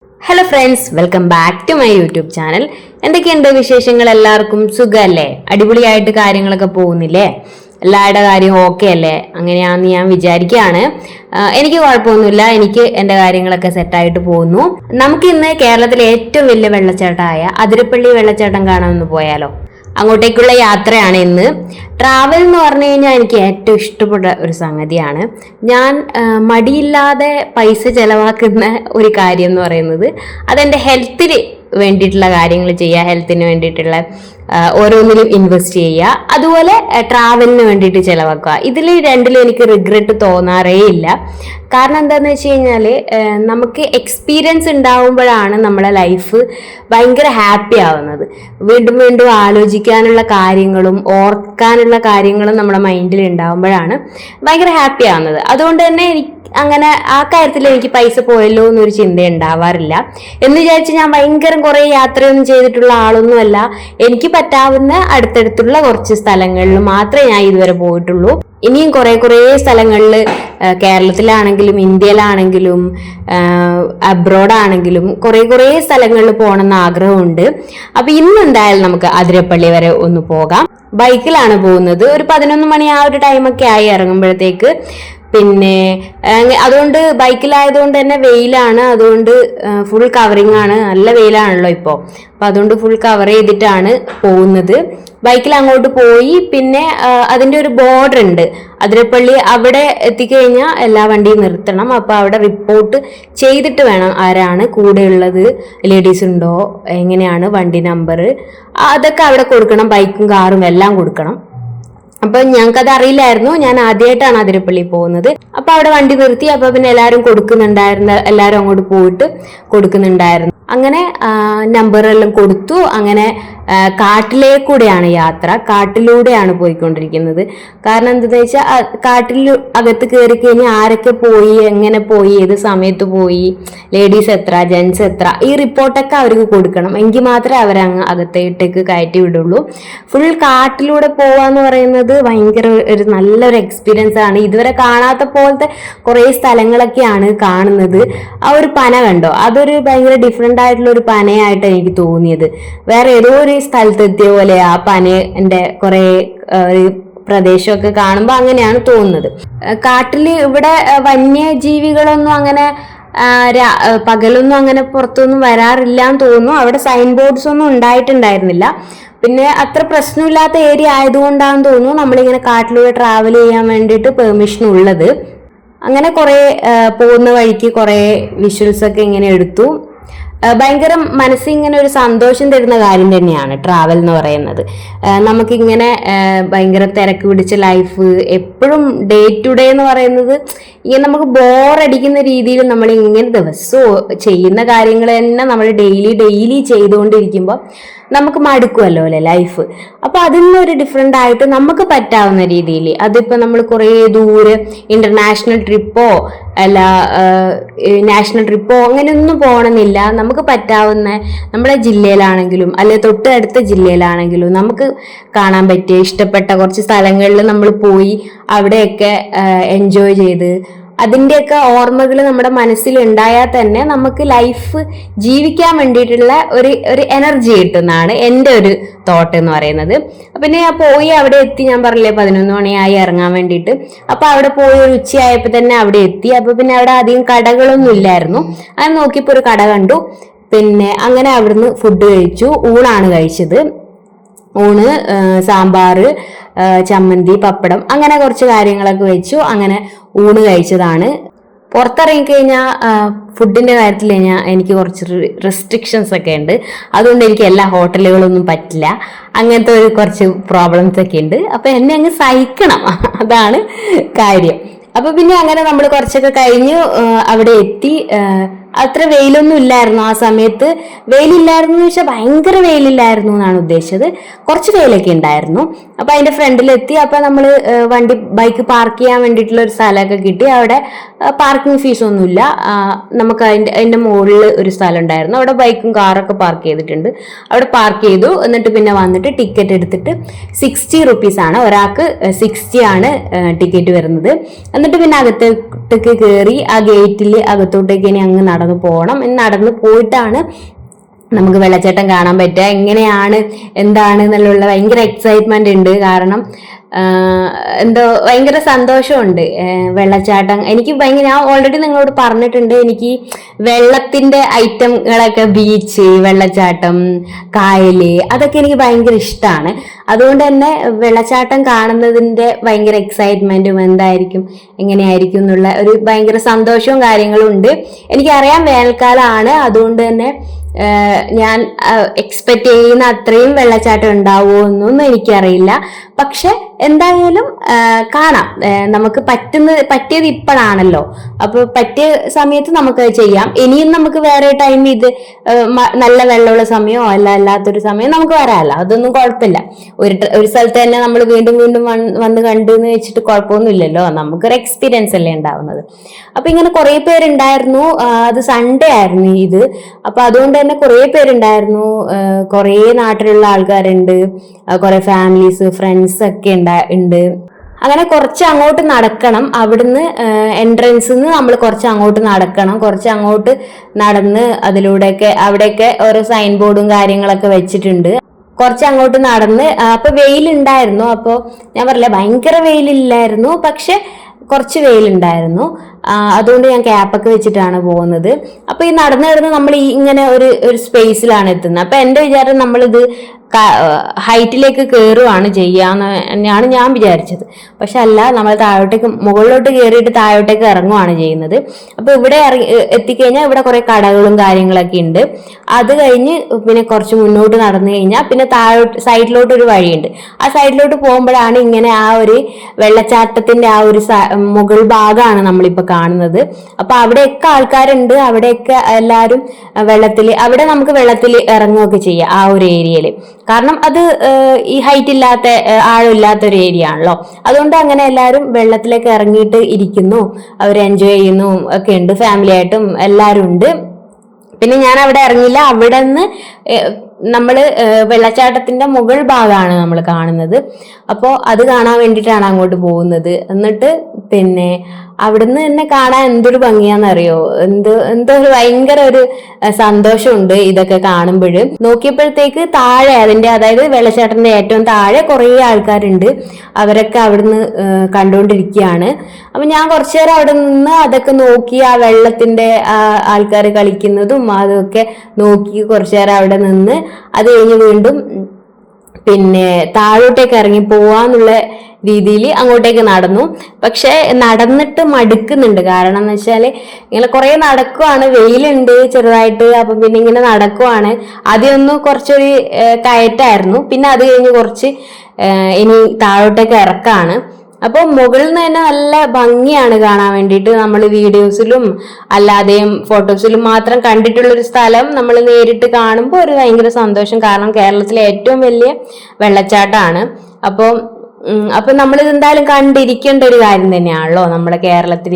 Hello friends, welcome back to my YouTube channel. എന്തൊക്കെയുണ്ട് വിശേഷങ്ങൾ? എല്ലാവർക്കും സുഖമല്ലേ? അടിപൊളിയായിട്ട് കാര്യങ്ങളൊക്കെ പോകുന്നില്ലേ? എല്ലാവരുടെ കാര്യം ഓക്കെ അല്ലേ? അങ്ങനെയാണെന്ന് ഞാൻ വിചാരിക്കുകയാണ്. എനിക്ക് കുഴപ്പമൊന്നുമില്ല, എനിക്ക് എൻ്റെ കാര്യങ്ങളൊക്കെ സെറ്റായിട്ട് പോകുന്നു. നമുക്ക് ഇന്ന് കേരളത്തിലെ ഏറ്റവും വലിയ വെള്ളച്ചാട്ടമായ അതിരപ്പള്ളി വെള്ളച്ചാട്ടം കാണാമെന്ന് പോയാലോ? അങ്ങോട്ടേക്കുള്ള യാത്രയാണ് ഇന്ന്. ട്രാവൽ എന്ന് പറഞ്ഞു കഴിഞ്ഞാൽ എനിക്ക് ഏറ്റവും ഇഷ്ടപ്പെട്ട ഒരു സംഗതിയാണ്. ഞാൻ മടിയില്ലാതെ പൈസ ചെലവാക്കുന്ന ഒരു കാര്യം എന്ന് പറയുന്നത് അതെൻ്റെ ഹെൽത്തിന് വേണ്ടിയിട്ടുള്ള കാര്യങ്ങൾ ചെയ്യുക, ഹെൽത്തിന് വേണ്ടിയിട്ടുള്ള ഓരോന്നിലും ഇൻവെസ്റ്റ് ചെയ്യുക, അതുപോലെ ട്രാവലിന് വേണ്ടിയിട്ട് ചിലവാക്കുക. ഇതിൽ രണ്ടിലും എനിക്ക് റിഗ്രറ്റ് തോന്നാറേ ഇല്ല. കാരണം എന്താണെന്ന് വെച്ച് കഴിഞ്ഞാൽ നമുക്ക് എക്സ്പീരിയൻസ് ഉണ്ടാവുമ്പോഴാണ് നമ്മളെ ലൈഫ് ഭയങ്കര ഹാപ്പി ആവുന്നത്. വീണ്ടും വീണ്ടും ആലോചിക്കാനുള്ള കാര്യങ്ങളും ഓർക്കാനുള്ള കാര്യങ്ങളും നമ്മുടെ മൈൻഡിൽ ഉണ്ടാവുമ്പോഴാണ് ഭയങ്കര ഹാപ്പി ആവുന്നത്. അതുകൊണ്ട് തന്നെ അങ്ങനെ ആ കാര്യത്തിൽ എനിക്ക് പൈസ പോയല്ലോ എന്നൊരു ചിന്ത ഉണ്ടാവാറില്ല. എന്ന് വിചാരിച്ച് ഞാൻ ഭയങ്കര കുറെ യാത്രയൊന്നും ചെയ്തിട്ടുള്ള ആളൊന്നുമല്ല. എനിക്ക് പറ്റാവുന്ന അടുത്തടുത്തുള്ള കുറച്ച് സ്ഥലങ്ങളിൽ മാത്രമേ ഞാൻ ഇതുവരെ പോയിട്ടുള്ളൂ. ഇനിയും കുറെ സ്ഥലങ്ങളിൽ കേരളത്തിലാണെങ്കിലും ഇന്ത്യയിലാണെങ്കിലും അബ്രോഡാണെങ്കിലും കുറെ സ്ഥലങ്ങളിൽ പോകണമെന്ന് ആഗ്രഹമുണ്ട്. അപ്പൊ ഇന്ന് എന്തായാലും നമുക്ക് അതിരപ്പള്ളി വരെ ഒന്ന് പോകാം. ബൈക്കിലാണ് പോകുന്നത്. ഒരു 11 മണി ആ ഒരു ടൈമൊക്കെ ആയി ഇറങ്ങുമ്പോഴത്തേക്ക്. പിന്നെ അതുകൊണ്ട് ബൈക്കിലായതുകൊണ്ട് തന്നെ വെയിലാണ്, അതുകൊണ്ട് ഫുൾ കവറിങ് ആണ്. നല്ല വെയിലാണല്ലോ ഇപ്പോൾ. അപ്പൊ അതുകൊണ്ട് ഫുൾ കവർ ചെയ്തിട്ടാണ് പോകുന്നത്. ബൈക്കിൽ അങ്ങോട്ട് പോയി പിന്നെ അതിന്റെ ഒരു ബോർഡർ ഉണ്ട് അതിരപ്പള്ളി. അവിടെ എത്തിക്കഴിഞ്ഞാൽ എല്ലാ വണ്ടിയും നിർത്തണം. അപ്പൊ അവിടെ റിപ്പോർട്ട് ചെയ്തിട്ട് വേണം ആരാണ് കൂടെയുള്ളത്, ലേഡീസ് ഉണ്ടോ, എങ്ങനെയാണ് വണ്ടി നമ്പർ, അതൊക്കെ അവിടെ കൊടുക്കണം. ബൈക്കും കാറും എല്ലാം കൊടുക്കണം. അപ്പൊ ഞങ്ങൾക്കത് അറിയില്ലായിരുന്നു. ഞാൻ ആദ്യമായിട്ടാണ് അതിരപ്പള്ളി പോകുന്നത്. അപ്പൊ അവിടെ വണ്ടി നിർത്തി. അപ്പൊ പിന്നെ എല്ലാവരും കൊടുക്കുന്നുണ്ടായിരുന്നു, എല്ലാവരും അങ്ങോട്ട് പോയിട്ട് കൊടുക്കുന്നുണ്ടായിരുന്നു. അങ്ങനെ നമ്പറെല്ലാം കൊടുത്തു. അങ്ങനെ കാട്ടിലേക്കൂടെയാണ് യാത്ര. കാട്ടിലൂടെയാണ് പോയിക്കൊണ്ടിരിക്കുന്നത്. കാരണം എന്താണെന്ന് വെച്ചാൽ കാട്ടിൽ അകത്ത് കയറി കഴിഞ്ഞാൽ ആരൊക്കെ പോയി, എങ്ങനെ പോയി, ഏത് സമയത്ത് പോയി, ലേഡീസ് എത്ര, ജെൻസ് എത്ര, ഈ റിപ്പോർട്ടൊക്കെ അവർക്ക് കൊടുക്കണം. എങ്കിൽ മാത്രമേ അവരെ അങ്ങ് അകത്തേക്ക് കയറ്റി വിടുള്ളൂ. ഫുൾ കാട്ടിലൂടെ പോവാന്ന് പറയുന്നത് ഭയങ്കര ഒരു നല്ലൊരു എക്സ്പീരിയൻസ് ആണ്. ഇതുവരെ കാണാത്ത പോലത്തെ കുറെ സ്ഥലങ്ങളൊക്കെയാണ് കാണുന്നത്. ആ ഒരു പന കണ്ടോ? അതൊരു ഭയങ്കര ഡിഫറെന്റ് ആയിട്ടുള്ള ഒരു പനയായിട്ട് എനിക്ക് തോന്നിയത്. വേറെ ഏതോ ഒരു സ്ഥലത്തെത്തിയ പോലെ ആ പനന്റെ കുറെ പ്രദേശമൊക്കെ കാണുമ്പോൾ അങ്ങനെയാണ് തോന്നുന്നത്. കാട്ടില് ഇവിടെ വന്യജീവികളൊന്നും അങ്ങനെ പകലൊന്നും അങ്ങനെ പുറത്തൊന്നും വരാറില്ല എന്ന് തോന്നുന്നു. അവിടെ സൈൻ ബോർഡ്സ് ഒന്നും ഉണ്ടായിട്ടുണ്ടായിരുന്നില്ല. പിന്നെ അത്ര പ്രശ്നമില്ലാത്ത ഏരിയ ആയതുകൊണ്ടാണെന്ന് തോന്നുന്നു നമ്മളിങ്ങനെ കാട്ടിലൂടെ ട്രാവൽ ചെയ്യാൻ വേണ്ടിയിട്ട് പെർമിഷൻ ഉള്ളത്. അങ്ങനെ കുറെ പോകുന്ന വഴിക്ക് കുറെ വിഷ്വൽസ് ഒക്കെ ഇങ്ങനെ എടുത്തു. ഭയങ്കര മനസ്സിങ്ങനെ ഒരു സന്തോഷം തരുന്ന കാര്യം തന്നെയാണ് ട്രാവൽ എന്ന് പറയുന്നത്. നമുക്കിങ്ങനെ ഭയങ്കര തിരക്ക് പിടിച്ച ലൈഫ് എപ്പോഴും ഡേ ടു ഡേ എന്ന് പറയുന്നത് ഇങ്ങനെ നമുക്ക് ബോറടിക്കുന്ന രീതിയിൽ നമ്മൾ ഇങ്ങനെ ദിവസവും ചെയ്യുന്ന കാര്യങ്ങൾ തന്നെ നമ്മൾ ഡെയിലി ചെയ്തുകൊണ്ടിരിക്കുമ്പോൾ നമുക്ക് മടുക്കുമല്ലോ അല്ലെ ലൈഫ്. അപ്പൊ അതിൽ നിന്നൊരു ഡിഫറെന്റ് ആയിട്ട് നമുക്ക് പറ്റാവുന്ന രീതിയിൽ, അതിപ്പോ നമ്മൾ കുറേ ദൂരെ ഇന്റർനാഷണൽ ട്രിപ്പോ അല്ല നാഷണൽ ട്രിപ്പോ അങ്ങനെയൊന്നും പോകണമെന്നില്ല. നമുക്ക് പറ്റാവുന്ന നമ്മുടെ ജില്ലയിലാണെങ്കിലും അല്ലെ തൊട്ടടുത്ത ജില്ലയിലാണെങ്കിലും നമുക്ക് കാണാൻ പറ്റിയ ഇഷ്ടപ്പെട്ട കുറച്ച് സ്ഥലങ്ങളിൽ നമ്മൾ പോയി അവിടെയൊക്കെ എൻജോയ് ചെയ്ത് അതിൻ്റെയൊക്കെ ഓർമ്മകൾ നമ്മുടെ മനസ്സിൽ ഉണ്ടായാൽ തന്നെ നമുക്ക് ലൈഫ് ജീവിക്കാൻ വേണ്ടിയിട്ടുള്ള ഒരു എനർജി കിട്ടുന്നതാണ് എൻ്റെ ഒരു തോട്ട് എന്ന് പറയുന്നത്. പിന്നെ ഞാൻ പോയി അവിടെ എത്തി. ഞാൻ പറഞ്ഞില്ലേ 11 മണിയായി ഇറങ്ങാൻ വേണ്ടിയിട്ട്. അപ്പൊ അവിടെ പോയി ഒരു ഉച്ചയായപ്പോൾ തന്നെ അവിടെ എത്തി. അപ്പൊ പിന്നെ അവിടെ അധികം കടകളൊന്നും ഇല്ലായിരുന്നു. അത് നോക്കിയപ്പോൾ ഒരു കട കണ്ടു. പിന്നെ അങ്ങനെ അവിടുന്ന് ഫുഡ് കഴിച്ചു. ഊണാണ് കഴിച്ചത്. ഊണ്, സാമ്പാറ്, ചമ്മന്തി, പപ്പടം, അങ്ങനെ കുറച്ച് കാര്യങ്ങളൊക്കെ വെച്ചു. അങ്ങനെ ഊണ് കഴിച്ചതാണ്. പുറത്തിറങ്ങിക്കഴിഞ്ഞാൽ ഫുഡിന്റെ കാര്യത്തിൽ എനിക്ക് കുറച്ച് റെസ്ട്രിക്ഷൻസ് ഒക്കെ ഉണ്ട്. അതുകൊണ്ട് എനിക്ക് എല്ലാ ഹോട്ടലുകളൊന്നും പറ്റില്ല. അങ്ങനത്തെ കുറച്ച് പ്രോബ്ലംസ് ഒക്കെ ഉണ്ട്. അപ്പൊ എന്നെ അങ്ങ് സഹിക്കണം, അതാണ് കാര്യം. അപ്പൊ പിന്നെ അങ്ങനെ നമ്മൾ കുറച്ചൊക്കെ കഴിഞ്ഞു അവിടെ എത്തി. അത്ര വെയിലൊന്നും ഇല്ലായിരുന്നു ആ സമയത്ത്. വെയിലില്ലായിരുന്നു എന്ന് വെച്ചാൽ ഭയങ്കര വെയിലില്ലായിരുന്നു എന്നാണ് ഉദ്ദേശിച്ചത്. കുറച്ച് വെയിലൊക്കെ ഉണ്ടായിരുന്നു. അപ്പൊ അതിന്റെ ഫ്രണ്ടിലെത്തി. അപ്പൊ നമ്മൾ ബൈക്ക് പാർക്ക് ചെയ്യാൻ വേണ്ടിയിട്ടുള്ള ഒരു സ്ഥലമൊക്കെ കിട്ടി. അവിടെ പാർക്കിംഗ് ഫീസ് ഒന്നുമില്ല. നമുക്ക് അതിന്റെ മുകളിൽ ഒരു സ്ഥലം ഉണ്ടായിരുന്നു. അവിടെ ബൈക്കും കാറൊക്കെ പാർക്ക് ചെയ്തിട്ടുണ്ട്. അവിടെ പാർക്ക് ചെയ്തു. എന്നിട്ട് പിന്നെ വന്നിട്ട് ടിക്കറ്റ് എടുത്തിട്ട് 60 റുപ്പീസ് ആണ് ഒരാൾക്ക്. 60 ആണ് ടിക്കറ്റ് വരുന്നത്. എന്നിട്ട് പിന്നെ അകത്തേക്ക് കയറി ആ ഗേറ്റിൽ അകത്തോട്ടേക്ക് ഇനി അങ്ങ് നടന്നു പോകണം. നടന്നു പോയിട്ടാണ് നമുക്ക് വെള്ളച്ചാട്ടം കാണാൻ പറ്റുക. എങ്ങനെയാണ് എന്താണ് എന്നുള്ള ഭയങ്കര എക്സൈറ്റ്മെന്റ് ഉണ്ട്. കാരണം എന്തോ ഭയങ്കര സന്തോഷമുണ്ട്. വെള്ളച്ചാട്ടം എനിക്ക് ഭയങ്കര, ഞാൻ ഓൾറെഡി നിങ്ങളോട് പറഞ്ഞിട്ടുണ്ട്, എനിക്ക് വെള്ളത്തിന്റെ ഐറ്റങ്ങളൊക്കെ, ബീച്ച്, വെള്ളച്ചാട്ടം, കായല്, അതൊക്കെ എനിക്ക് ഭയങ്കര ഇഷ്ടമാണ്. അതുകൊണ്ട് തന്നെ വെള്ളച്ചാട്ടം കാണുന്നതിന്റെ ഭയങ്കര എക്സൈറ്റ്മെന്റും എന്തായിരിക്കും എങ്ങനെയായിരിക്കും എന്നുള്ള ഒരു ഭയങ്കര സന്തോഷവും കാര്യങ്ങളും ഉണ്ട്. എനിക്കറിയാം വേനൽക്കാലമാണ്, അതുകൊണ്ട് തന്നെ ഞാൻ എക്സ്പെക്ട് ചെയ്യുന്ന അത്രയും വെള്ളച്ചാട്ടം ഉണ്ടാവുമോ എന്നൊന്നും എനിക്കറിയില്ല. പക്ഷെ എന്തായാലും കാണാം. നമുക്ക് പറ്റിയത് ഇപ്പോഴാണല്ലോ, അപ്പൊ പറ്റിയ സമയത്ത് നമുക്ക് ചെയ്യാം. ഇനിയും നമുക്ക് വേറെ ടൈം ഇത് നല്ല വെള്ളമുള്ള സമയമോ അല്ലാത്തൊരു സമയം നമുക്ക് വരാമല്ലോ, അതൊന്നും കുഴപ്പമില്ല. ഒരു സ്ഥലത്ത് തന്നെ നമ്മൾ വീണ്ടും വീണ്ടും വന്ന് കണ്ടു എന്ന് വെച്ചിട്ട് കുഴപ്പമൊന്നുമില്ലല്ലോ, നമുക്കൊരു എക്സ്പീരിയൻസ് അല്ലേ ഉണ്ടാവുന്നത്. അപ്പൊ ഇങ്ങനെ കുറെ പേരുണ്ടായിരുന്നു. അത് സൺഡേ ആയിരുന്നു ഇത്. അപ്പൊ അതുകൊണ്ട് തന്നെ കുറെ പേരുണ്ടായിരുന്നു. കുറെ നാട്ടിലുള്ള ആൾക്കാരുണ്ട്, കുറെ ഫാമിലീസ്, ഫ്രണ്ട്സ് ഒക്കെ ഉണ്ട്. അങ്ങനെ കുറച്ച് അങ്ങോട്ട് നടക്കണം. അവിടുന്ന് എൻട്രൻസിൽ നിന്ന് നമ്മൾ കുറച്ച് അങ്ങോട്ട് നടക്കണം. കുറച്ച് അങ്ങോട്ട് നടന്ന് അതിലൂടെയൊക്കെ അവിടെയൊക്കെ ഓരോ സൈൻ ബോർഡും കാര്യങ്ങളൊക്കെ വെച്ചിട്ടുണ്ട്. കുറച്ച് അങ്ങോട്ട് നടന്ന്, അപ്പൊ വെയിലുണ്ടായിരുന്നു. അപ്പോൾ ഞാൻ പറഞ്ഞില്ല ഭയങ്കര വെയിലില്ലായിരുന്നു, പക്ഷെ കുറച്ച് വെയിലുണ്ടായിരുന്നു. അതുകൊണ്ട് ഞാൻ ക്യാപ്പൊക്കെ വെച്ചിട്ടാണ് പോകുന്നത്. അപ്പൊ ഈ നടന്ന് നമ്മൾ ഇങ്ങനെ ഒരു സ്പേസിലാണ് എത്തുന്നത്. അപ്പൊ എന്റെ വിചാരം നമ്മളിത് ഹൈറ്റിലേക്ക് കയറുകയാണ് ചെയ്യാന്നാണ് ഞാൻ വിചാരിച്ചത്. പക്ഷെ അല്ല, നമ്മൾ മുകളിലോട്ട് കയറിയിട്ട് താഴോട്ടേക്ക് ഇറങ്ങുവാണ് ചെയ്യുന്നത്. അപ്പൊ ഇവിടെ എത്തിക്കഴിഞ്ഞാൽ ഇവിടെ കുറെ കടകളും കാര്യങ്ങളൊക്കെ ഉണ്ട്. അത് കഴിഞ്ഞ് പിന്നെ കുറച്ച് മുന്നോട്ട് നടന്നു കഴിഞ്ഞാൽ പിന്നെ സൈഡിലോട്ട് ഒരു വഴിയുണ്ട്. ആ സൈഡിലോട്ട് പോകുമ്പോഴാണ് ഇങ്ങനെ ആ ഒരു വെള്ളച്ചാട്ടത്തിന്റെ ആ ഒരു മുകൾ ഭാഗമാണ് നമ്മളിപ്പോ കാണുന്നത്. അപ്പൊ അവിടെയൊക്കെ ആൾക്കാരുണ്ട്. അവിടെയൊക്കെ എല്ലാവരും അവിടെ നമുക്ക് വെള്ളത്തിൽ ഇറങ്ങുകയൊക്കെ ചെയ്യാം ആ ഒരു ഏരിയയില്. കാരണം അത് ഈ ഹൈറ്റ് ഇല്ലാത്ത, ആഴമില്ലാത്ത ഒരു ഏരിയ ആണല്ലോ. അതുകൊണ്ട് അങ്ങനെ എല്ലാവരും വെള്ളത്തിലേക്ക് ഇറങ്ങിയിട്ട് ഇരിക്കുന്നു, അവർ എൻജോയ് ചെയ്യുന്നു ഒക്കെ ഉണ്ട്. ഫാമിലി ആയിട്ടും എല്ലാവരും ഉണ്ട്. പിന്നെ ഞാൻ അവിടെ ഇറങ്ങില്ല. അവിടെ നിന്ന് നമ്മള് വെള്ളച്ചാട്ടത്തിന്റെ മുകൾ ഭാഗമാണ് നമ്മൾ കാണുന്നത്. അപ്പോൾ അത് കാണാൻ വേണ്ടിയിട്ടാണ് അങ്ങോട്ട് പോകുന്നത്. എന്നിട്ട് പിന്നെ അവിടുന്ന് തന്നെ കാണാൻ എന്തൊരു ഭംഗിയാന്നറിയോ, എന്തോ ഒരു ഭയങ്കര ഒരു സന്തോഷമുണ്ട് ഇതൊക്കെ കാണുമ്പോൾ. നോക്കിയപ്പോഴത്തേക്ക് താഴെ അതായത് വെള്ളച്ചാട്ടത്തിന്റെ ഏറ്റവും താഴെ കുറെ ആൾക്കാരുണ്ട്. അവരൊക്കെ അവിടുന്ന് കണ്ടുകൊണ്ടിരിക്കുകയാണ്. അപ്പൊ ഞാൻ കുറച്ചു നേരം അവിടെ നിന്ന് അതൊക്കെ നോക്കി, ആ വെള്ളത്തിന്റെ ആൾക്കാർ കളിക്കുന്നതും അതൊക്കെ നോക്കി കുറച്ചു നേരം അവിടെ നിന്ന്, അത് കഴിഞ്ഞ് വീണ്ടും പിന്നെ താഴോട്ടേക്ക് ഇറങ്ങി പോവാന്നുള്ള രീതിയിൽ അങ്ങോട്ടേക്ക് നടന്നു. പക്ഷെ നടന്നിട്ട് മടുക്കുന്നുണ്ട്. കാരണം എന്ന് വെച്ചാല് ഇങ്ങനെ കുറെ നടക്കുവാണ്, വെയിലുണ്ട് ചെറുതായിട്ട്. അപ്പൊ പിന്നെ ഇങ്ങനെ നടക്കുവാണ്. ആദ്യമൊന്നും കുറച്ചൊരു കയറ്റായിരുന്നു, പിന്നെ അത് കഴിഞ്ഞ് കുറച്ച് ഇനി താഴോട്ടേക്ക് ഇറക്കാണ്. അപ്പോൾ മുകളിൽ നിന്ന് തന്നെ നല്ല ഭംഗിയാണ് കാണാൻ വേണ്ടിയിട്ട്. നമ്മൾ വീഡിയോസിലും അല്ലാതെയും ഫോട്ടോസിലും മാത്രം കണ്ടിട്ടുള്ളൊരു സ്ഥലം നമ്മൾ നേരിട്ട് കാണുമ്പോൾ ഒരു ഭയങ്കര സന്തോഷം. കാരണം കേരളത്തിലെ ഏറ്റവും വലിയ വെള്ളച്ചാട്ടമാണ്. അപ്പൊ നമ്മളിത് എന്തായാലും കണ്ടിരിക്കേണ്ട ഒരു കാര്യം തന്നെയാണല്ലോ. നമ്മുടെ കേരളത്തിൽ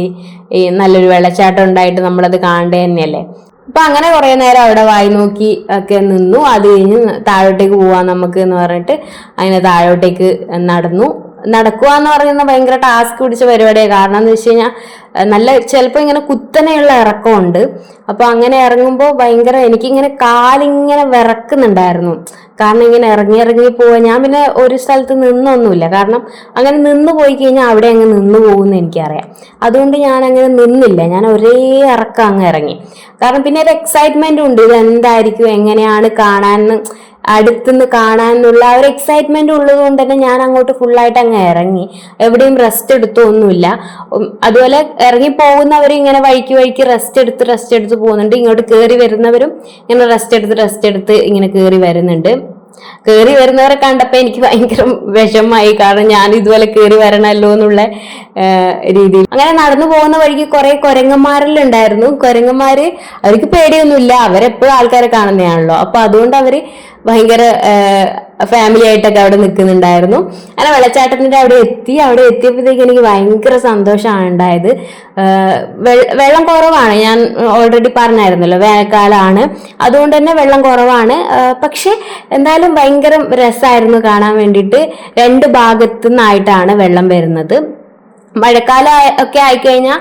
ഈ നല്ലൊരു വെള്ളച്ചാട്ടം ഉണ്ടായിട്ട് നമ്മളത് കാണേണ്ടത് തന്നെയല്ലേ. അപ്പൊ അങ്ങനെ കുറെ നേരം അവിടെ വായി നോക്കി ഒക്കെ നിന്നു. അത് കഴിഞ്ഞ് താഴോട്ടേക്ക് പോവാൻ നമുക്ക് എന്ന് പറഞ്ഞിട്ട് അങ്ങനെ താഴോട്ടേക്ക് നടക്കുക എന്ന് പറയുന്ന ഭയങ്കര ടാസ്ക് പിടിച്ച പരിപാടിയാണ്. കാരണം എന്ന് വെച്ച് കഴിഞ്ഞാൽ നല്ല ചിലപ്പോൾ ഇങ്ങനെ കുത്തനെയുള്ള ഇറക്കമുണ്ട്. അപ്പൊ അങ്ങനെ ഇറങ്ങുമ്പോൾ ഭയങ്കര എനിക്കിങ്ങനെ കാലിങ്ങനെ വിറക്കുന്നുണ്ടായിരുന്നു. കാരണം ഇങ്ങനെ ഇറങ്ങി പോവാൻ ഞാൻ പിന്നെ ഒരു സ്ഥലത്ത് നിന്നൊന്നുമില്ല. കാരണം അങ്ങനെ നിന്ന് പോയി കഴിഞ്ഞാൽ അവിടെ അങ്ങ് നിന്ന് പോകുമെന്ന് എനിക്കറിയാം. അതുകൊണ്ട് ഞാൻ അങ്ങനെ നിന്നില്ല. ഞാൻ ഒരേ ഇറക്കം അങ്ങ് ഇറങ്ങി. കാരണം പിന്നെ ഒരു എക്സൈറ്റ്മെന്റും ഉണ്ട്, ഇത് എന്തായിരിക്കും, എങ്ങനെയാണ് കാണാൻ, അടുത്തുനിന്ന് കാണാനുള്ള ആ ഒരു എക്സൈറ്റ്മെന്റ് ഉള്ളത് കൊണ്ട് തന്നെ ഞാൻ അങ്ങോട്ട് ഫുള്ളായിട്ട് അങ്ങ് ഇറങ്ങി. എവിടെയും റെസ്റ്റ് എടുത്തൊന്നുമില്ല. അതുപോലെ ഇറങ്ങി പോകുന്നവർ ഇങ്ങനെ വഴിക്ക് റെസ്റ്റ് എടുത്ത് പോകുന്നുണ്ട്. ഇങ്ങോട്ട് കയറി വരുന്നവരും ഇങ്ങനെ റെസ്റ്റ് എടുത്ത് ഇങ്ങനെ കയറി വരുന്നുണ്ട്. കയറി വരുന്നവരെ കണ്ടപ്പോ എനിക്ക് ഭയങ്കര വിഷമമായി. കാരണം ഞാൻ ഇതുപോലെ കയറി വരണല്ലോ എന്നുള്ള രീതിയിൽ അങ്ങനെ നടന്നു പോകുന്ന വഴിക്ക് കുറെ കുരങ്ങന്മാരെല്ലാം ഉണ്ടായിരുന്നു. കുരങ്ങന്മാര് അവർക്ക് പേടിയൊന്നുമില്ല, അവരെപ്പോഴും ആൾക്കാരെ കാണുന്നതാണല്ലോ. അപ്പൊ അതുകൊണ്ട് അവര് ഭയങ്കര ഫാമിലി ആയിട്ടൊക്കെ അവിടെ നിൽക്കുന്നുണ്ടായിരുന്നു. അങ്ങനെ വെള്ളച്ചാട്ടത്തിന്റെ അവിടെ എത്തിയപ്പോഴത്തേക്ക് എനിക്ക് ഭയങ്കര സന്തോഷമാണ് ഉണ്ടായത്. വെള്ളം കുറവാണ്, ഞാൻ ഓൾറെഡി പറഞ്ഞായിരുന്നല്ലോ, വേനൽക്കാലമാണ്, അതുകൊണ്ട് തന്നെ വെള്ളം കുറവാണ്. പക്ഷെ എന്തായാലും ഭയങ്കര രസമായിരുന്നു കാണാൻ വേണ്ടിയിട്ട്. രണ്ട് ഭാഗത്തു നിന്നായിട്ടാണ് വെള്ളം വരുന്നത്. മഴക്കാലം ഒക്കെ ആയിക്കഴിഞ്ഞാൽ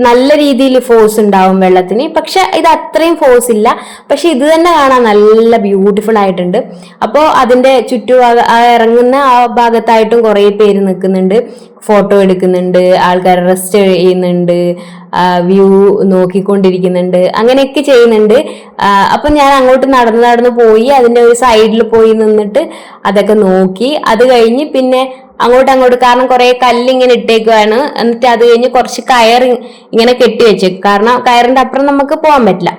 നല്ല രീതിയിൽ ഫോഴ്സ് ഉണ്ടാവും വെള്ളത്തിന്. പക്ഷെ ഇത് അത്രയും ഫോഴ്സ് ഇല്ല. പക്ഷെ ഇത് തന്നെ കാണാൻ നല്ല ബ്യൂട്ടിഫുൾ ആയിട്ടുണ്ട്. അപ്പോൾ അതിന്റെ ചുറ്റുഭാഗം ഇറങ്ങുന്ന ആ ഭാഗത്തായിട്ടും കുറെ പേര് നിൽക്കുന്നുണ്ട്, ഫോട്ടോ എടുക്കുന്നുണ്ട്, ആൾക്കാർ റെസ്റ്റ് ചെയ്യുന്നുണ്ട്, വ്യൂ നോക്കിക്കൊണ്ടിരിക്കുന്നുണ്ട്, അങ്ങനെയൊക്കെ ചെയ്യുന്നുണ്ട്. അപ്പൊ ഞാൻ അങ്ങോട്ട് നടന്ന് പോയി അതിന്റെ ഒരു സൈഡിൽ പോയി നിന്നിട്ട് അതൊക്കെ നോക്കി. അത് കഴിഞ്ഞ് പിന്നെ അങ്ങോട്ട് കാരണം കുറെ കല്ലിങ്ങനെ ഇട്ടേക്കുവാണ്. എന്നിട്ട് അത് കഴിഞ്ഞ് കുറച്ച് കയർ ഇങ്ങനെ കെട്ടിവെച്ചു, കാരണം കയറിന്റെ അപ്പുറം നമുക്ക് പോകാൻ പറ്റില്ല.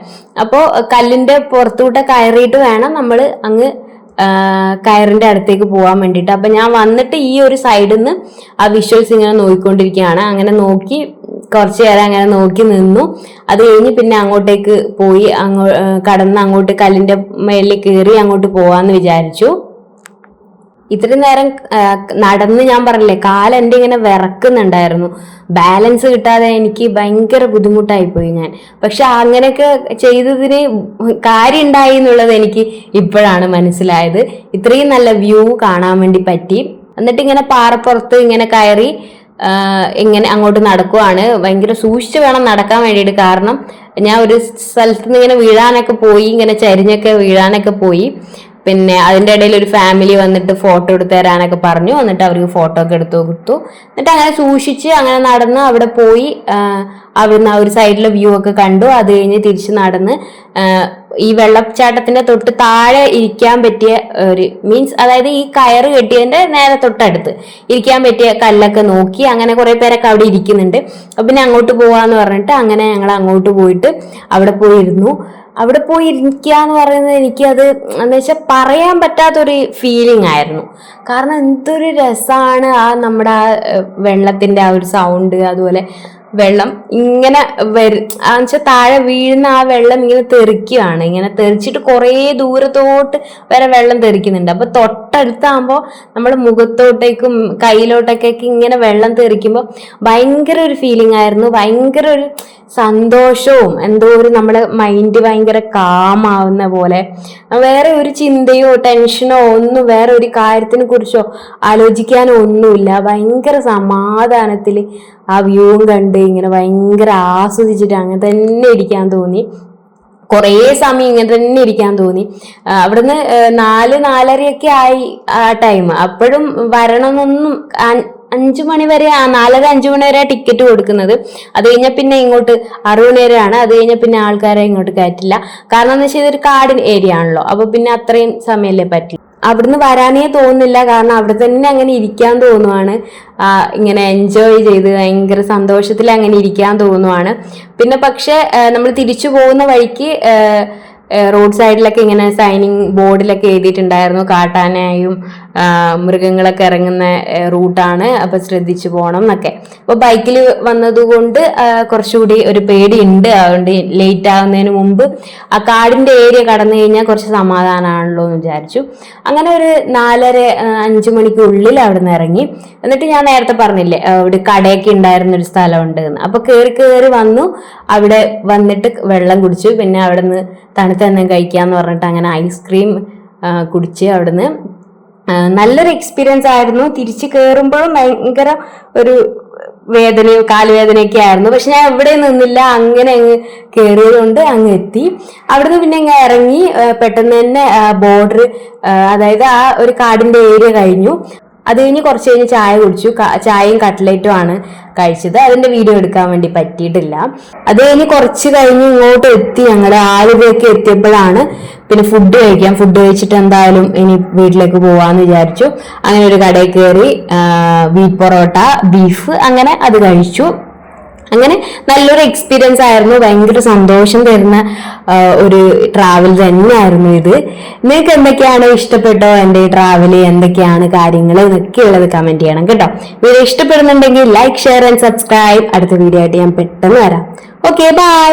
അപ്പോൾ കല്ലിന്റെ പുറത്തൂട്ട് കയറിയിട്ട് വേണം നമ്മൾ അങ്ങ് കയറിന്റെ അടുത്തേക്ക് പോകാൻ വേണ്ടിയിട്ട്. അപ്പൊ ഞാൻ വന്നിട്ട് ഈ ഒരു സൈഡിൽ നിന്ന് ആ വിഷ്വൽസ് ഇങ്ങനെ നോക്കിക്കൊണ്ടിരിക്കുകയാണ്. അങ്ങനെ നോക്കി കുറച്ചു നേരം അങ്ങനെ നോക്കി നിന്നു. അത് കഴിഞ്ഞ് പിന്നെ അങ്ങോട്ടേക്ക് പോയി കടന്ന് അങ്ങോട്ട് കല്ലിന്റെ മേളിൽ കയറി അങ്ങോട്ട് പോവാന്ന് വിചാരിച്ചു. ഇത്രയും നേരം നടന്ന് ഞാൻ പറഞ്ഞില്ലേ കാലെന്റെ ഇങ്ങനെ വിറക്കുന്നുണ്ടായിരുന്നു, ബാലൻസ് കിട്ടാതെ എനിക്ക് ഭയങ്കര ബുദ്ധിമുട്ടായി പോയി ഞാൻ. പക്ഷെ അങ്ങനെയൊക്കെ ചെയ്തതിന് കാര്യം ഉണ്ടായി എന്നുള്ളത് എനിക്ക് ഇപ്പോഴാണ് മനസ്സിലായത്. ഇത്രയും നല്ല വ്യൂ കാണാൻ വേണ്ടി പറ്റി. എന്നിട്ട് ഇങ്ങനെ പാറപ്പുറത്ത് ഇങ്ങനെ കയറി ഇങ്ങനെ അങ്ങോട്ട് നടക്കുവാണ്. ഭയങ്കര സൂക്ഷിച്ച് വേണം നടക്കാൻ വേണ്ടിയിട്ട്, കാരണം ഞാൻ ഒരു സ്ഥലത്ത് നിന്ന് ഇങ്ങനെ വീഴാനൊക്കെ പോയി, ഇങ്ങനെ ചരിഞ്ഞൊക്കെ വീഴാനൊക്കെ പോയി. പിന്നെ അതിൻ്റെ ഇടയിൽ ഒരു ഫാമിലി വന്നിട്ട് ഫോട്ടോ എടുത്ത് തരാനൊക്കെ പറഞ്ഞു. എന്നിട്ട് അവർക്ക് ഫോട്ടോ ഒക്കെ എടുത്തു കൊടുത്തു. എന്നിട്ട് അങ്ങനെ സൂക്ഷിച്ച് അങ്ങനെ നടന്ന് അവിടെ പോയി അവിടുന്ന് ആ ഒരു സൈഡിലെ വ്യൂ ഒക്കെ കണ്ടു. അത് കഴിഞ്ഞ് തിരിച്ച് നടന്ന് ഈ വെള്ളച്ചാട്ടത്തിന്റെ തൊട്ട് താഴെ ഇരിക്കാൻ പറ്റിയ ഒരു മീൻസ് അതായത് ഈ കയറ് കെട്ടിയതിന്റെ നേരെ തൊട്ടടുത്ത് ഇരിക്കാൻ പറ്റിയ കല്ലൊക്കെ നോക്കി. അങ്ങനെ കുറെ പേരൊക്കെ അവിടെ ഇരിക്കുന്നുണ്ട്. അപ്പൊ പിന്നെ അങ്ങോട്ട് പോവാന്ന് പറഞ്ഞിട്ട് അങ്ങനെ ഞങ്ങൾ അങ്ങോട്ട് പോയിട്ട് അവിടെ പോയിരുന്നു. അവിടെ പോയി ഇരിക്കുക എന്ന് പറയുന്നത് എനിക്കത് എന്ന് വെച്ചാൽ പറയാൻ പറ്റാത്തൊരു ഫീലിംഗ് ആയിരുന്നു. കാരണം എന്തൊരു രസമാണ് ആ നമ്മുടെ ആ വെള്ളത്തിന്റെ ആ ഒരു സൗണ്ട്, അതുപോലെ വെള്ളം ഇങ്ങനെ വെച്ചാൽ താഴെ വീഴുന്ന ആ വെള്ളം ഇങ്ങനെ തെറിക്കുകയാണ്. ഇങ്ങനെ തെറിച്ചിട്ട് കുറേ ദൂരത്തോട്ട് വരെ വെള്ളം തെറിക്കുന്നുണ്ട്. അപ്പൊ തൊട്ടടുത്താകുമ്പോൾ നമ്മുടെ മുഖത്തോട്ടേക്കും കയ്യിലോട്ടൊക്കെ ഇങ്ങനെ വെള്ളം തെറിക്കുമ്പോൾ ഭയങ്കര ഒരു ഫീലിംഗ് ആയിരുന്നു. ഭയങ്കര ഒരു സന്തോഷവും എന്തോ ഒരു നമ്മുടെ മൈൻഡ് ഭയങ്കര കാമാവുന്ന പോലെ, വേറെ ഒരു ചിന്തയോ ടെൻഷനോ ഒന്നും വേറെ ഒരു കാര്യത്തിനെ കുറിച്ചോ ആലോചിക്കാനോ ഒന്നുമില്ല. ഭയങ്കര സമാധാനത്തിൽ ആ വ്യൂവും കണ്ട് ഇങ്ങനെ ഭയങ്കര ആസ്വദിച്ചിട്ട് അങ്ങനെ തന്നെ ഇരിക്കാൻ തോന്നി. കുറേ സമയം ഇങ്ങനെ തന്നെ ഇരിക്കാൻ തോന്നി. അവിടുന്ന് 4-4:30 ആയി ആ ടൈം. അപ്പോഴും വരണമെന്നൊന്നും 5 മണി വരെ 4-5 മണി വരെ ടിക്കറ്റ് കൊടുക്കുന്നത്. അത് കഴിഞ്ഞാൽ പിന്നെ ഇങ്ങോട്ട് 6 മണി വരെയാണ്. അത് കഴിഞ്ഞാൽ പിന്നെ ആൾക്കാരെ ഇങ്ങോട്ട് കയറ്റില്ല. കാരണം എന്ന് വെച്ചാൽ ഇതൊരു കാടിൻ ഏരിയ ആണല്ലോ. അപ്പൊ പിന്നെ അത്രയും സമയമല്ലേ പറ്റില്ല. അവിടുന്ന് വരാനേ തോന്നുന്നില്ല, കാരണം അവിടെ തന്നെ അങ്ങനെ ഇരിക്കാൻ തോന്നുവാണ്. ഇങ്ങനെ എൻജോയ് ചെയ്ത് ഭയങ്കര സന്തോഷത്തിൽ അങ്ങനെ ഇരിക്കാൻ തോന്നുവാണ്. പിന്നെ പക്ഷെ നമ്മൾ തിരിച്ചു പോകുന്ന വഴിക്ക് റോഡ് സൈഡിലൊക്കെ ഇങ്ങനെ സൈനിങ് ബോർഡിലൊക്കെ എഴുതിയിട്ടുണ്ടായിരുന്നു കാട്ടാനയും മൃഗങ്ങളൊക്കെ ഇറങ്ങുന്ന റൂട്ടാണ്, അപ്പൊ ശ്രദ്ധിച്ചു പോകണം എന്നൊക്കെ. അപ്പൊ ബൈക്കിൽ വന്നതുകൊണ്ട് കുറച്ചുകൂടി ഒരു പേടിയുണ്ട്. അതുകൊണ്ട് ലേറ്റ് ആകുന്നതിന് മുമ്പ് ആ കാടിന്റെ ഏരിയ കടന്നു കഴിഞ്ഞാൽ കുറച്ച് സമാധാനമാണല്ലോ എന്ന് വിചാരിച്ചു. അങ്ങനെ ഒരു 4:30-5 മണിക്കുള്ളിൽ അവിടെ നിന്ന് ഇറങ്ങി. എന്നിട്ട് ഞാൻ നേരത്തെ പറഞ്ഞില്ലേ അവിടെ കടയൊക്കെ ഉണ്ടായിരുന്ന ഒരു സ്ഥലമുണ്ട് എന്ന്. അപ്പൊ കയറി വന്നു. അവിടെ വന്നിട്ട് വെള്ളം കുടിച്ചു. പിന്നെ അവിടെ നിന്ന് തണുത്ത എന്തെങ്കിലും കഴിക്കാന്ന് പറഞ്ഞിട്ട് അങ്ങനെ ഐസ്ക്രീം കുടിച്ച് അവിടുന്ന് നല്ലൊരു എക്സ്പീരിയൻസ് ആയിരുന്നു. തിരിച്ച് കയറുമ്പോഴും ഭയങ്കര ഒരു വേദനയും കാലുവേദനയൊക്കെ ആയിരുന്നു. പക്ഷെ ഞാൻ എവിടെ നിന്നില്ല, അങ്ങനെ അങ്ങ് കയറിയതുകൊണ്ട് അങ്ങ് എത്തി. അവിടുന്ന് പിന്നെ അങ്ങ് ഇറങ്ങി പെട്ടെന്ന് തന്നെ ബോർഡർ, അതായത് ആ ഒരു കാടിന്റെ ഏരിയ കഴിഞ്ഞു. അത് കഴിഞ്ഞ് കുറച്ച് കഴിഞ്ഞ് ചായ കുടിച്ചു. ചായയും കട്ട്ലേറ്റും ആണ് കഴിച്ചത്. അതിന്റെ വീഡിയോ എടുക്കാൻ വേണ്ടി പറ്റിയിട്ടില്ല. അത് കഴിഞ്ഞ് കുറച്ച് കഴിഞ്ഞ് ഇങ്ങോട്ട് എത്തി. ഞങ്ങളുടെ ആലുവയൊക്കെ എത്തിയപ്പോഴാണ് പിന്നെ ഫുഡ് കഴിക്കാം. ഫുഡ് കഴിച്ചിട്ട് എന്തായാലും ഇനി വീട്ടിലേക്ക് പോവാന്ന് വിചാരിച്ചു. അങ്ങനെ ഒരു കടയിൽ കയറി വീറ്റ് പൊറോട്ട, ബീഫ് അങ്ങനെ അത് കഴിച്ചു. അങ്ങനെ നല്ലൊരു എക്സ്പീരിയൻസ് ആയിരുന്നു. ഭയങ്കര സന്തോഷം തരുന്ന ഒരു ട്രാവൽ തന്നെയായിരുന്നു ഇത്. നിങ്ങൾക്ക് എന്തൊക്കെയാണ് ഇഷ്ടപ്പെട്ടോ എൻ്റെ ട്രാവല്, എന്തൊക്കെയാണ് കാര്യങ്ങൾ എന്നൊക്കെ ഉള്ളത് കമന്റ് ചെയ്യണം കേട്ടോ. വീഡിയോ ഇഷ്ടപ്പെടുന്നുണ്ടെങ്കിൽ ലൈക്ക്, ഷെയർ ആൻഡ് സബ്സ്ക്രൈബ്. അടുത്ത വീഡിയോ ആയിട്ട് ഞാൻ പെട്ടെന്ന് വരാം. Okay, by.